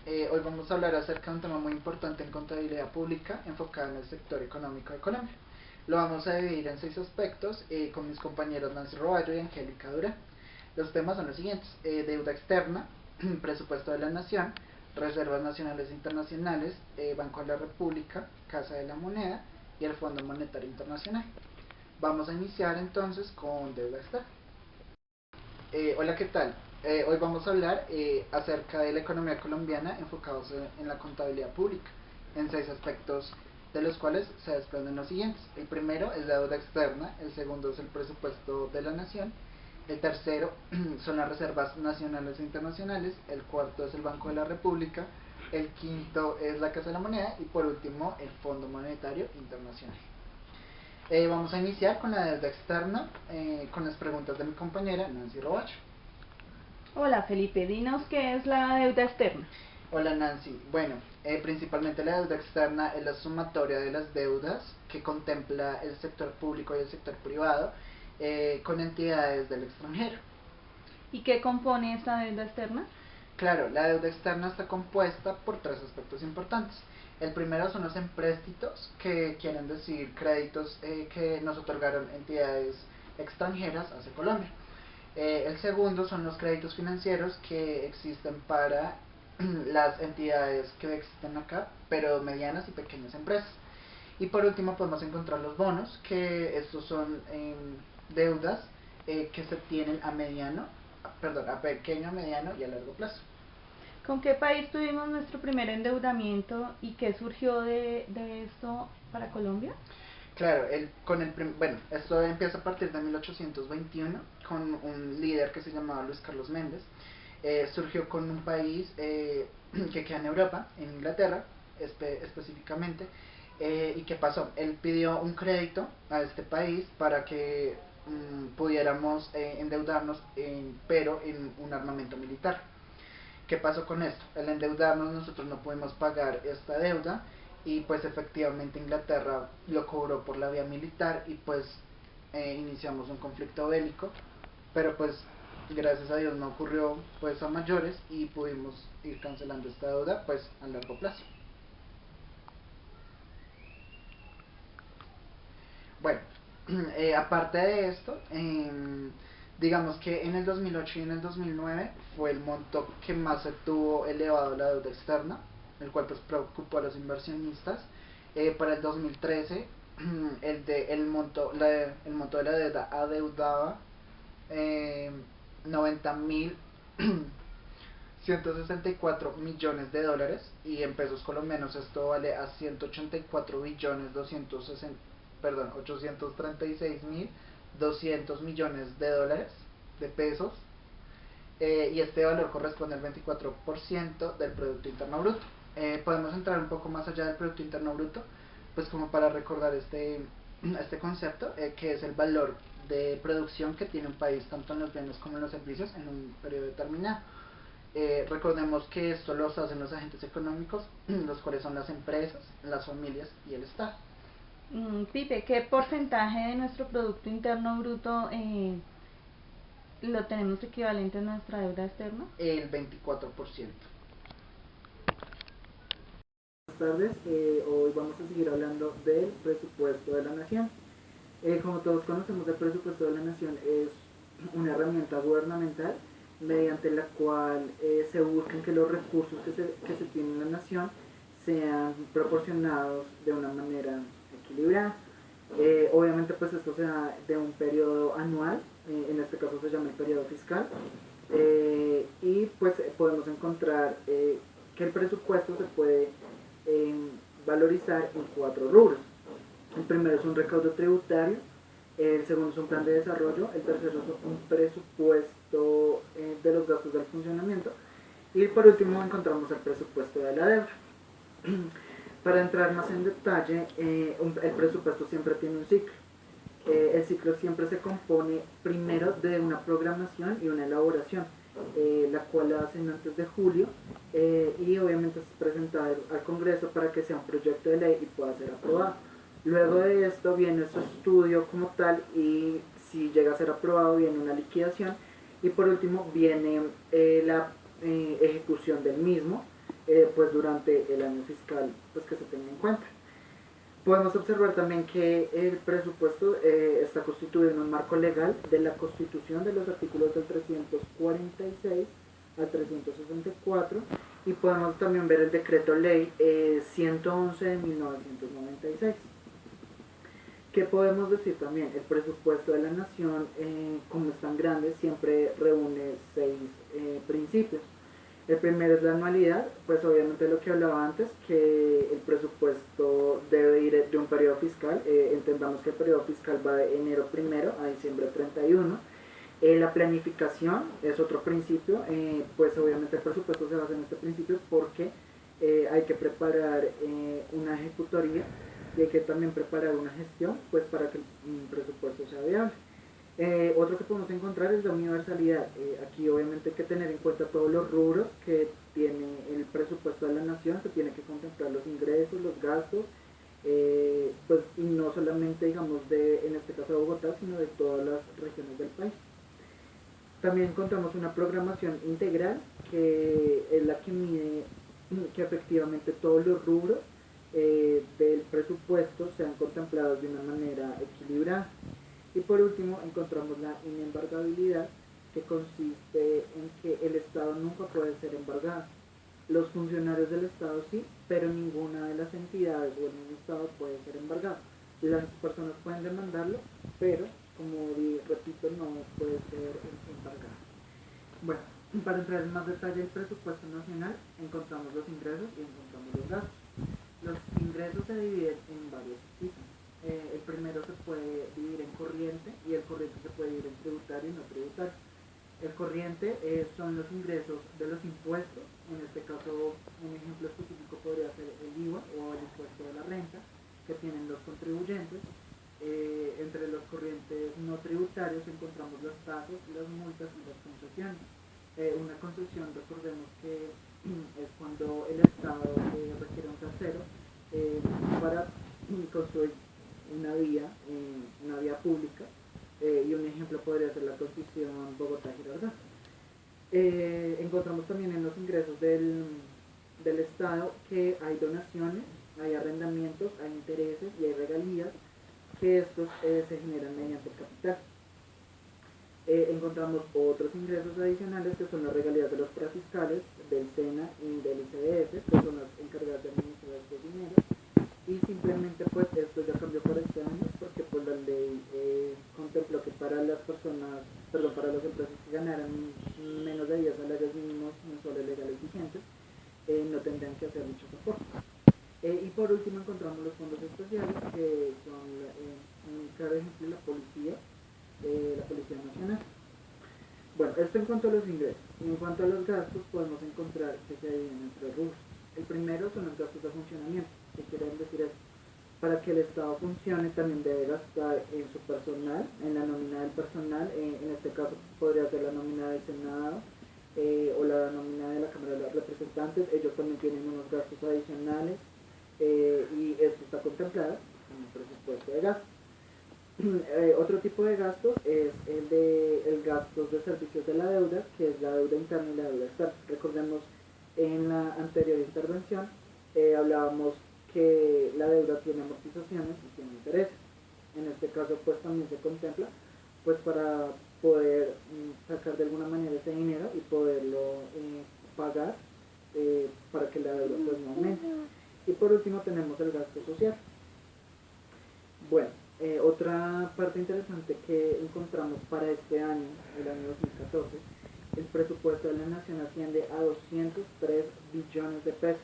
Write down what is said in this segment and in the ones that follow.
Hoy vamos a hablar acerca de un tema muy importante en contabilidad pública enfocado en el sector económico de Colombia. Lo vamos a dividir en 6 aspectos con mis compañeros Nancy Roballo y Angélica Durán. Los temas son los siguientes: deuda externa, presupuesto de la nación, reservas nacionales e internacionales, Banco de la República, Casa de la Moneda y el Fondo Monetario Internacional. Vamos a iniciar entonces con deuda externa. Hola, ¿qué tal? Hoy vamos a hablar acerca de la economía colombiana enfocados en la contabilidad pública, en 6 aspectos de los cuales se desprenden los siguientes. El primero es la deuda externa, el segundo es el presupuesto de la nación, el tercero son las reservas nacionales e internacionales, el cuarto es el Banco de la República, el quinto es la Casa de la Moneda y por último el Fondo Monetario Internacional. Vamos a iniciar con la deuda externa, con las preguntas de mi compañera Nancy Robacho. Hola Felipe, dinos qué es la deuda externa. Hola Nancy. Bueno, principalmente la deuda externa es la sumatoria de las deudas que contempla el sector público y el sector privado con entidades del extranjero. ¿Y qué compone esta deuda externa? Claro, la deuda externa está compuesta por 3 aspectos importantes. El primero son los empréstitos, que quieren decir créditos que nos otorgaron entidades extranjeras hacia Colombia. El segundo son los créditos financieros que existen para las entidades que existen acá, pero medianas y pequeñas empresas. Y por último podemos encontrar los bonos, que estos son deudas que se tienen a pequeño, mediano y a largo plazo. ¿Con qué país tuvimos nuestro primer endeudamiento y qué surgió de esto para Colombia? Claro, bueno, esto empieza a partir de 1821 con un líder que se llamaba Luis Carlos Méndez. Surgió con un país que queda en Europa, en Inglaterra específicamente. ¿Y qué pasó? Él pidió un crédito a este país para que pudiéramos endeudarnos, pero en un armamento militar. ¿Qué pasó con esto? Al endeudarnos nosotros no pudimos pagar esta deuda y pues efectivamente Inglaterra lo cobró por la vía militar y pues iniciamos un conflicto bélico, pero pues gracias a Dios no ocurrió pues a mayores y pudimos ir cancelando esta deuda pues a largo plazo. Bueno, aparte de esto, digamos que en el 2008 y en el 2009 fue el monto que más se tuvo elevado la deuda externa, el cual pues preocupó a los inversionistas. Para el 2013 el monto de la deuda adeudaba 90.000 $164 millones y en pesos colombianos esto vale a 184 billones 260, perdón, 836.200 millones de pesos, y este valor corresponde al 24% del Producto Interno Bruto. Podemos entrar un poco más allá del Producto Interno Bruto, pues como para recordar este concepto, que es el valor de producción que tiene un país tanto en los bienes como en los servicios en un periodo determinado. Recordemos que esto lo hacen los agentes económicos, los cuales son las empresas, las familias y el Estado. Pipe, ¿qué porcentaje de nuestro Producto Interno Bruto lo tenemos equivalente a nuestra deuda externa? El 24%. Buenas tardes, hoy vamos a seguir hablando del presupuesto de la nación. Como todos conocemos, el presupuesto de la nación es una herramienta gubernamental mediante la cual se buscan que los recursos que se tienen en la nación sean proporcionados de una manera equilibrada. Obviamente pues esto se da de un periodo anual, en este caso se llama el periodo fiscal, y pues podemos encontrar que el presupuesto se puede valorizar en 4 rubros. El primero es un recaudo tributario, el segundo es un plan de desarrollo, el tercero es un presupuesto de los gastos del funcionamiento y por último encontramos el presupuesto de la deuda. Para entrar más en detalle, el presupuesto siempre tiene un ciclo. El ciclo siempre se compone primero de una programación y una elaboración, la cual la hacen antes de julio, y obviamente es presentada al Congreso para que sea un proyecto de ley y pueda ser aprobado. Luego de esto viene su estudio como tal y si llega a ser aprobado viene una liquidación y por último viene la ejecución del mismo, pues durante el año fiscal pues que se tenga en cuenta. Podemos observar también que el presupuesto está constituido en un marco legal de la Constitución, de los artículos del 346 al 364, y podemos también ver el decreto ley 111 de 1996. ¿Qué podemos decir también? El presupuesto de la nación, como es tan grande, siempre reúne 6 principios. El primero es la anualidad, pues obviamente lo que hablaba antes, que el presupuesto debe ir de un periodo fiscal. Entendamos que el periodo fiscal va de enero 1 a diciembre 31. La planificación es otro principio, pues obviamente el presupuesto se basa en este principio porque hay que preparar una ejecutoría y hay que también preparar una gestión, pues para que el presupuesto sea viable. Otro que podemos encontrar es la universalidad. Aquí obviamente hay que tener en cuenta todos los rubros que tiene el presupuesto de la nación. Se tiene que contemplar los ingresos, los gastos, pues y no solamente digamos en este caso de Bogotá, sino de todas las regiones del país. También encontramos una programación integral que es la que mide que efectivamente todos los rubros del presupuesto sean contemplados de una manera equilibrada. Y por último encontramos la inembargabilidad, que consiste en que el Estado nunca puede ser embargado. Los funcionarios del Estado sí, pero ninguna de las entidades o el Estado puede ser embargado. Las personas pueden demandarlo, pero como repito, no puede ser embargado. Bueno, para entrar en más detalle el presupuesto nacional, encontramos los ingresos y encontramos los gastos. Los ingresos se dividen en varios tipos. El primero se puede dividir en corriente y el corriente se puede dividir en tributario y no tributario. El corriente son los ingresos de los impuestos. En este caso, un ejemplo específico podría ser el IVA o el impuesto de la renta que tienen los contribuyentes. Entre los corrientes no tributarios encontramos las tasas, las multas y las concesiones. Una concesión, recordemos que es cuando el Estado requiere un tercero para construir una vía pública, y un ejemplo podría ser la concesión Bogotá-Girardot. Encontramos también en los ingresos del Estado que hay donaciones, hay arrendamientos, hay intereses y hay regalías, que estos se generan mediante el capital. Encontramos otros ingresos adicionales que son las regalías de los prefiscales, del SENA y del ICBF, que son las encargadas de administrar estos dineros. Y simplemente pues esto ya cambió para este año porque pues la ley contempló que para las empresas que ganaran menos de 10 salarios mínimos mensuales legales vigentes, no tendrían que hacer dicho soporte. Y por último encontramos los fondos especiales, que son un claro ejemplo la Policía Nacional. Bueno, esto en cuanto a los ingresos. En cuanto a los gastos, podemos encontrar que se dividen entre rubros. El primero son los gastos de funcionamiento. ¿Qué quieren decir eso? Para que el Estado funcione también debe gastar en su personal, en la nómina del personal. En este caso podría ser la nómina del Senado o la nómina de la Cámara de Representantes. Ellos también tienen unos gastos adicionales y esto está contemplado en el presupuesto de gastos. Otro tipo de gastos es el gastos de servicios de la deuda, que es la deuda interna y la deuda externa. Recordemos en la anterior intervención hablábamos que la deuda tiene amortizaciones y tiene intereses. En este caso pues también se contempla pues para poder sacar de alguna manera ese dinero y poderlo pagar para que la deuda pues no aumente. Y por último tenemos el gasto social. Bueno, otra parte interesante que encontramos para este año, el año 2014, el presupuesto de la nación asciende a 203 billones de pesos.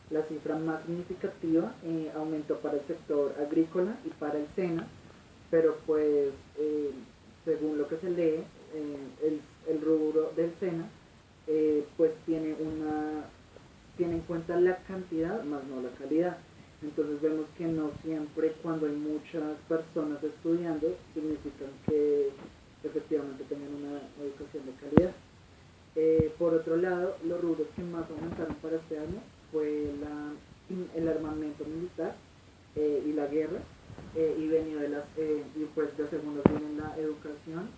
La cifra más significativa aumentó para el sector agrícola y para el SENA, pero pues según lo que se lee, el rubro del SENA pues tiene en cuenta la cantidad más no la calidad. Entonces vemos que no siempre cuando hay muchas personas estudiando significan que efectivamente tengan una educación de calidad. Por otro lado, los rubros que más aumentaron para este año fue el armamento militar y la guerra, y venido de y pues de segundos vienen la educación,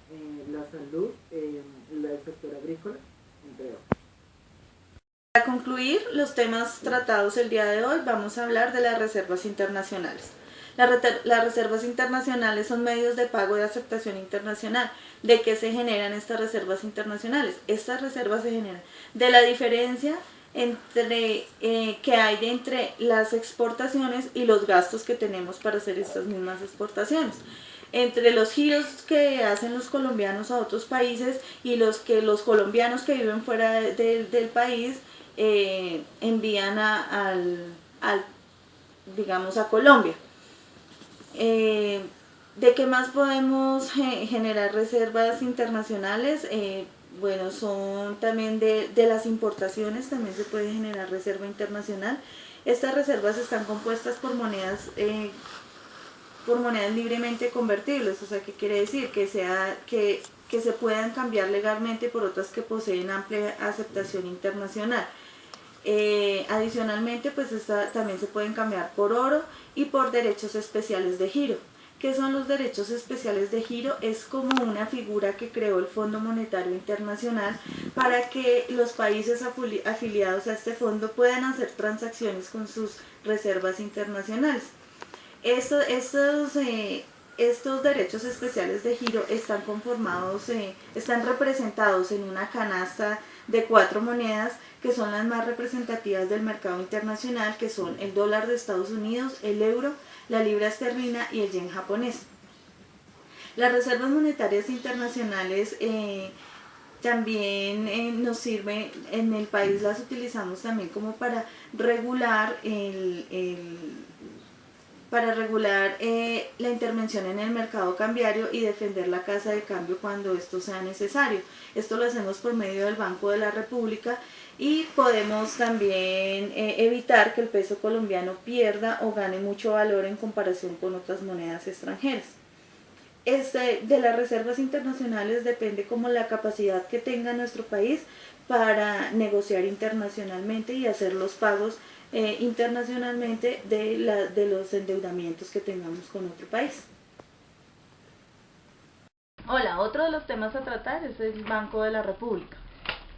la salud, el sector agrícola, entre otros. concluir los temas tratados el día de hoy, vamos a hablar de las reservas internacionales. Las reservas internacionales son medios de pago de aceptación internacional. ¿De qué se generan estas reservas internacionales? Estas reservas se generan de la diferencia que hay entre las exportaciones y los gastos que tenemos para hacer estas mismas exportaciones, entre los giros que hacen los colombianos a otros países y los que los colombianos que viven fuera del país envían digamos, a Colombia. ¿De qué más podemos generar reservas internacionales? Bueno, son también de las importaciones, también se puede generar reserva internacional. Estas reservas están compuestas por monedas libremente convertibles, o sea, ¿qué quiere decir? Que se puedan cambiar legalmente por otras que poseen amplia aceptación internacional. Adicionalmente, pues también se pueden cambiar por oro y por derechos especiales de giro. ¿Qué son los derechos especiales de giro? Es como una figura que creó el Fondo Monetario Internacional para que los países afiliados a este fondo puedan hacer transacciones con sus reservas internacionales. Estos derechos especiales de giro están están representados en una canasta de 4 monedas que son las más representativas del mercado internacional, que son el dólar de Estados Unidos, el euro, la libra esterlina y el yen japonés. Las reservas monetarias internacionales también nos sirven, en el país las utilizamos también como para regular la intervención en el mercado cambiario y defender la casa de cambio cuando esto sea necesario. Esto lo hacemos por medio del Banco de la República y podemos también evitar que el peso colombiano pierda o gane mucho valor en comparación con otras monedas extranjeras. De las reservas internacionales depende como la capacidad que tenga nuestro país para negociar internacionalmente y hacer los pagos internacionalmente de los endeudamientos que tengamos con otro país. Hola, otro de los temas a tratar es el Banco de la República.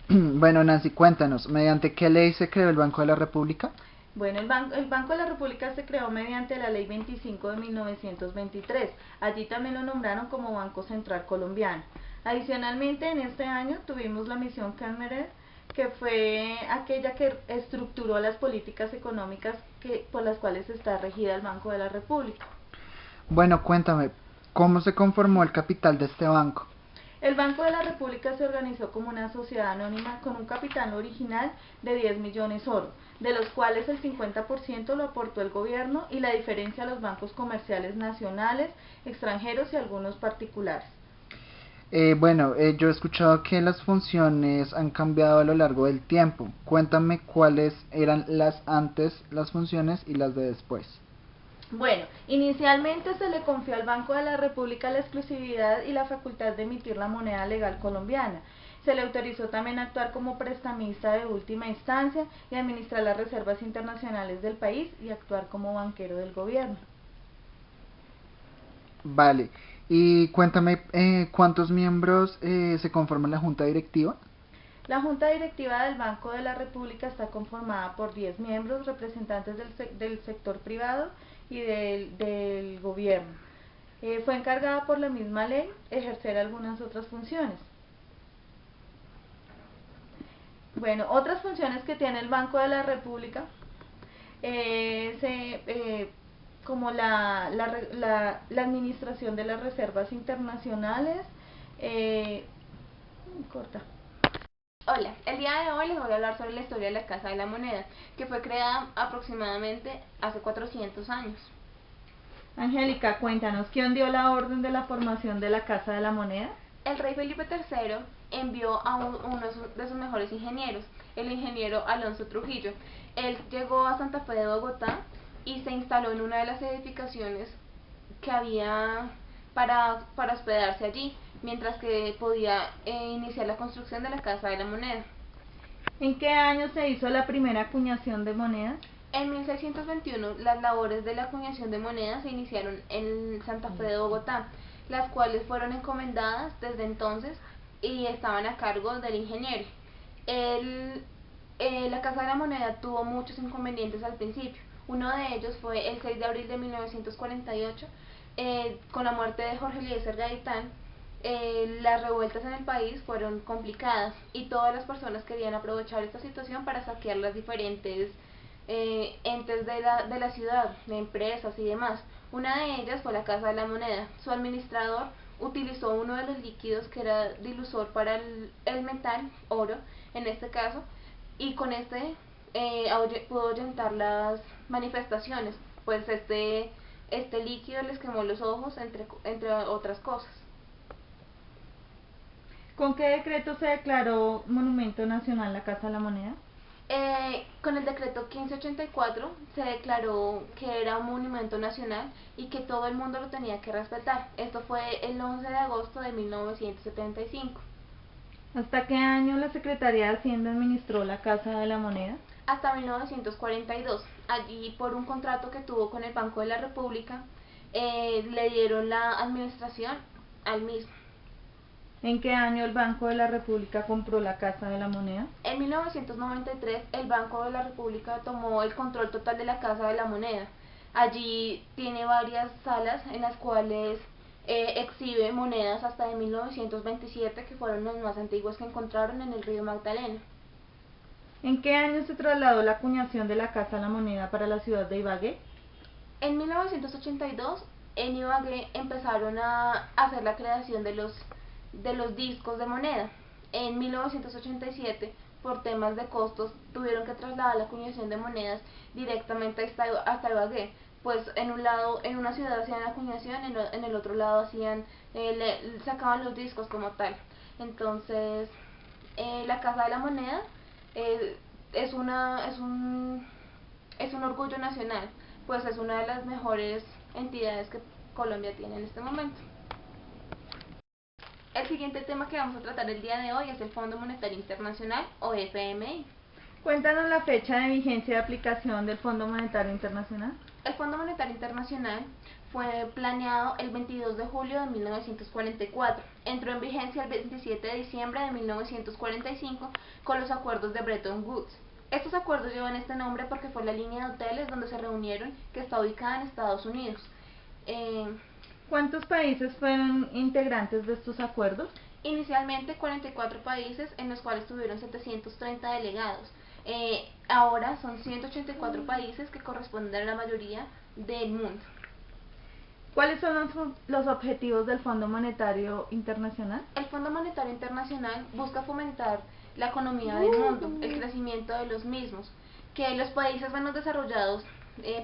Bueno, Nancy, cuéntanos, ¿mediante qué ley se creó el Banco de la República? Bueno, el Banco de la República se creó mediante la Ley 25 de 1923. Allí también lo nombraron como Banco Central Colombiano. Adicionalmente, en este año tuvimos la misión Canmerer, que fue aquella que estructuró las políticas económicas por las cuales está regida el Banco de la República. Bueno, cuéntame, ¿cómo se conformó el capital de este banco? El Banco de la República se organizó como una sociedad anónima con un capital original de 10 millones oro, de los cuales el 50% lo aportó el gobierno y la diferencia a los bancos comerciales nacionales, extranjeros y algunos particulares. Yo he escuchado que las funciones han cambiado a lo largo del tiempo. Cuéntame cuáles eran las funciones y las de después. Bueno, inicialmente se le confió al Banco de la República la exclusividad y la facultad de emitir la moneda legal colombiana. Se le autorizó también actuar como prestamista de última instancia y administrar las reservas internacionales del país y actuar como banquero del gobierno. Vale, y cuéntame, ¿cuántos miembros se conforman la Junta Directiva? La Junta Directiva del Banco de la República está conformada por 10 miembros, representantes del sector privado y del gobierno. Fue encargada por la misma ley ejercer algunas otras funciones. Bueno, otras funciones que tiene el Banco de la República como la administración de las reservas internacionales. Corta. Hola, el día de hoy les voy a hablar sobre la historia de la Casa de la Moneda, que fue creada aproximadamente hace 400 años. Angélica, cuéntanos, ¿quién dio la orden de la formación de la Casa de la Moneda? El rey Felipe III envió a uno de sus mejores ingenieros, el ingeniero Alonso Trujillo. Él llegó a Santa Fe de Bogotá y se instaló en una de las edificaciones que había para hospedarse allí, mientras que podía iniciar la construcción de la Casa de la Moneda. ¿En qué año se hizo la primera acuñación de monedas? En 1621 las labores de la acuñación de monedas se iniciaron en Santa Fe de Bogotá, las cuales fueron encomendadas desde entonces y estaban a cargo del ingeniero. Él La Casa de la Moneda tuvo muchos inconvenientes al principio. Uno de ellos fue el 6 de abril de 1948, con la muerte de Jorge Eliezer Gaitán. Las revueltas en el país fueron complicadas y todas las personas querían aprovechar esta situación para saquear las diferentes entes de la ciudad, de empresas y demás. Una de ellas fue la Casa de la Moneda. Su administrador utilizó uno de los líquidos que era dilusor para el metal, oro en este caso, y con este pudo ahuyentar las manifestaciones, pues este líquido les quemó los ojos, entre otras cosas. ¿Con qué decreto se declaró Monumento Nacional la Casa de la Moneda? Con el decreto 1584 se declaró que era un monumento nacional y que todo el mundo lo tenía que respetar. Esto fue el 11 de agosto de 1975. ¿Hasta qué año la Secretaría de Hacienda administró la Casa de la Moneda? Hasta 1942. Allí, por un contrato que tuvo con el Banco de la República, le dieron la administración al mismo. ¿En qué año el Banco de la República compró la Casa de la Moneda? En 1993 el Banco de la República tomó el control total de la Casa de la Moneda. Allí tiene varias salas en las cuales exhibe monedas hasta de 1927, que fueron las más antiguas que encontraron en el río Magdalena. ¿En qué año se trasladó la acuñación de la Casa de la Moneda para la ciudad de Ibagué? En 1982 en Ibagué empezaron a hacer la creación de los discos de moneda. En 1987, por temas de costos, tuvieron que trasladar la acuñación de monedas directamente hasta Ibagué. Pues en un lado, en una ciudad hacían la acuñación, en el otro lado sacaban los discos como tal. Entonces, la Casa de la Moneda es un orgullo nacional, pues es una de las mejores entidades que Colombia tiene en este momento. El siguiente tema que vamos a tratar el día de hoy es el Fondo Monetario Internacional, o FMI. Cuéntanos la fecha de vigencia de aplicación del Fondo Monetario Internacional. El Fondo Monetario Internacional fue planeado el 22 de julio de 1944. Entró en vigencia el 27 de diciembre de 1945 con los acuerdos de Bretton Woods. Estos acuerdos llevan este nombre porque fue la línea de hoteles donde se reunieron, que está ubicada en Estados Unidos. ¿Cuántos países fueron integrantes de estos acuerdos? Inicialmente 44 países, en los cuales tuvieron 730 delegados. Ahora son 184 países, que corresponden a la mayoría del mundo. ¿Cuáles son los objetivos del Fondo Monetario Internacional? El Fondo Monetario Internacional busca fomentar la economía del mundo, el crecimiento de los mismos, que los países menos desarrollados,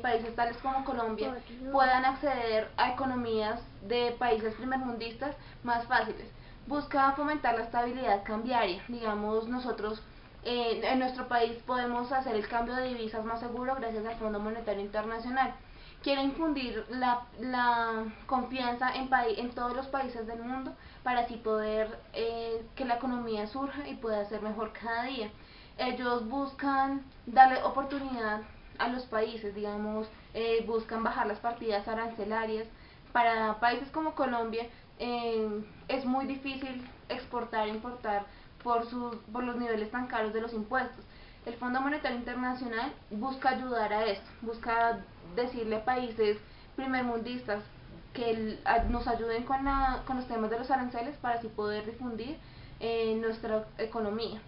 países tales como Colombia, puedan acceder a economías de países primermundistas más fáciles. Busca fomentar la estabilidad cambiaria. Digamos, nosotros en nuestro país podemos hacer el cambio de divisas más seguro gracias al Fondo Monetario Internacional. Quiere infundir la confianza en todos los países del mundo, para así poder que la economía surja y pueda ser mejor cada día. Ellos buscan darle oportunidad a los países, digamos, buscan bajar las partidas arancelarias. Para países como Colombia es muy difícil exportar e importar por los niveles tan caros de los impuestos. El Fondo Monetario Internacional busca ayudar a esto, busca decirle a países primermundistas que nos ayuden con los temas de los aranceles, para así poder difundir nuestra economía.